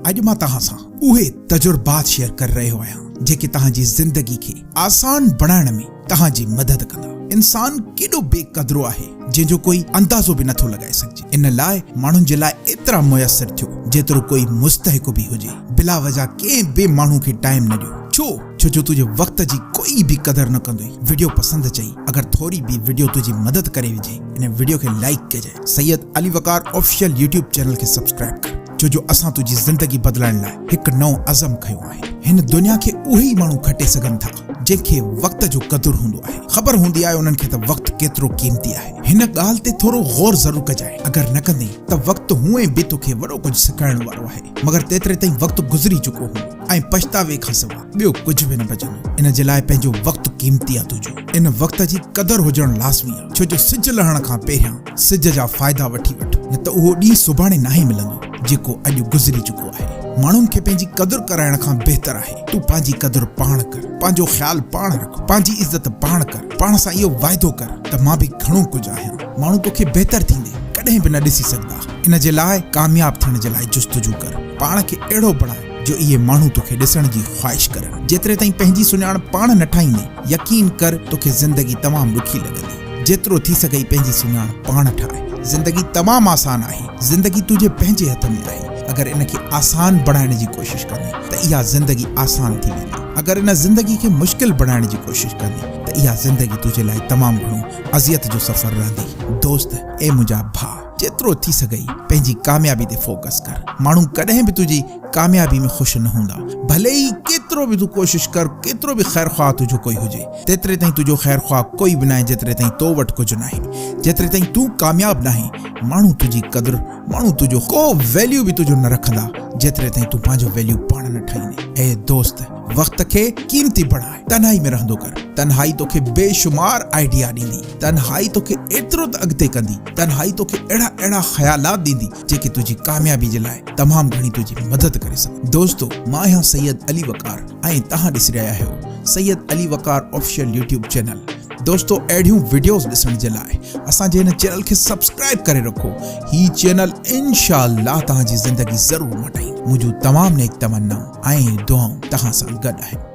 अॼु मां तव्हां सां उहे तजुर्बात शेयर कर रहियो आहियां जेके तव्हांजी ज़िंदगी खे आसान बणाइण में तव्हांजी मदद कंदा। इंसान केॾो बेक़दरो आहे जंहिंजो कोई अंदाज़ो बि नथो लॻाए सघिजे। इन लाइ माण्हुनि जे लाइ एतिरा मुयसर थियो जेतिरो कोई मुस्तहिक बि हुजे। बिला वजह कंहिं बि माण्हू खे टाइम न ॾियो। छो जो तुंहिंजे वक़्त जी कोई बि क़दर न कंदो। वीडियो पसंद अचई, अगर थोड़ी भी वीडियो तुझी मदद करे विझे, इन वीडियो के लाइक कजे। सैयद अली वकार ऑफिशियल यूट्यूब चैनल के सब्सक्राइब कर, जो असां तुझी ज़िंदगी बदलाइण लाइ हिकु नओं अज़म खयो आहे। हिन दुनिया खे उहे ई माण्हू खटे सघनि था जंहिंखे वक़्त जो क़दुरु हूंदो आहे। ख़बर हूंदी आहे उन्हनि खे त वक़्त केतिरो क़ीमती आहे। हिन ॻाल्हि ते थोरो गौर ज़रूर कजांइ। अगर न कंदे त वक़्त हूअं बि तोखे वॾो कुझु सिखाइण वारो आहे, मगर तेतिरे ताईं वक़्त गुज़री चुको हूंदो ऐं पछतावे खां सवाइ ॿियो कुझु बि न बचंदो। इन जे लाइ पंहिंजो वक़्त क़ीमती आहे तुंहिंजो। इन वक़्त जी क़दुरु हुजणु लाज़मी आहे, छो जो सिज लहण खां पहिरियां सिज जा फ़ाइदा वठी वठ, न त उहो ॾींहुं सुभाणे नाहे मिलंदो जेको अॼु गुज़री चुको आहे। माण्हुनि खे पंहिंजी क़दुरु कराइण खां बहितर आहे तूं पंहिंजी क़दुरु पाण कर, पंहिंजो ख़्यालु पाण रख, पंहिंजी इज़त पाण कर। पाण सां इहो वाइदो कर त मां बि घणो कुझु आहियां। माण्हू तोखे बहितर थींदे कॾहिं बि न ॾिसी सघंदा। इन जे लाइ कामयाब थियण जे लाइ जुस्तजू कर। पाण खे अहिड़ो बणाए जो इहे माण्हू तोखे ॾिसण जी ख़्वाहिश करनि। जेतिरे ताईं पंहिंजी सुञाण पाण न ठाहींदे, यकीन कर तोखे ज़िंदगी तमामु ॾुखी लॻंदी। जेतिरो थी सघई पंहिंजी सुञाण पाण ठाहे। ज़िंदगी तमामु आसान आहे। ज़िंदगी तुंहिंजे पंहिंजे हथ में आहे। अगर इन खे आसान बणाइण जी कोशिश कंदे त इहा ज़िंदगी आसान थी वेंदी। अगर इन ज़िंदगी खे मुश्किल बणाइण जी कोशिश कंदे त इहा ज़िंदगी तुंहिंजे लाइ तमामु घणो अज़ियत जो सफ़र रहंदी। दोस्त ऐं मुंहिंजा भाउ, जेतिरो थी सघई पंहिंजी कामयाबी ते फोकस कर। माण्हू कॾहिं बि तुंहिंजी कामयाबी में ख़ुशि न हूंदा। भले ई केतिरो बि तूं कोशिश कर, केतिरो बि ख़ैर ख़्वाह तुंहिंजो कोई हुजे, तेतिरे ताईं तुंहिंजो ख़ैर ख़्वाह कोई बि न आहे जेतिरे ताईं तो वटि कुझु न आहे। जेतिरे ताईं तूं कामयाब न आहे, माण्हू तुंहिंजी क़दुरु, माण्हू तुंहिंजो को वैल्यू बि तुंहिंजो न रखंदा जेतिरे ताईं तूं पंहिंजो वैल्यू पाण न ठाहींदे। ऐं दोस्त, वक़्त खे क़ीमती बणाए। तन्हाई में रहंदो कर। तन्हाई तोखे बेशुमार आइडिया ॾींदी। तन्हाई तोखे एतिरो त अॻिते कंदी। तन्हाई तोखे अहिड़ा ख़्यालात ॾींदी जेके तुंहिंजी कामयाबी जे लाइ तमामु घणी तुंहिंजी मदद करे सघनि। दोस्तो, मां आहियां सैयद अली वकार ऐं तव्हां ॾिसी रहिया आहियो सैयद अली वकार ऑफिशियल यूट्यूब चैनल। दोस्तो, अहिड़ियूं वीडियोस ॾिसण जे लाइ असांजे हिन चैनल खे सब्सक्राइब करे रखो। ही चैनल इंशाअल्लाह तव्हांजी ज़िंदगी ज़रूर मटाईंदो। मुंहिंजूं तमामु नेक तमन्नाऊं ऐं दुआऊं तव्हां सां गॾु आहिनि।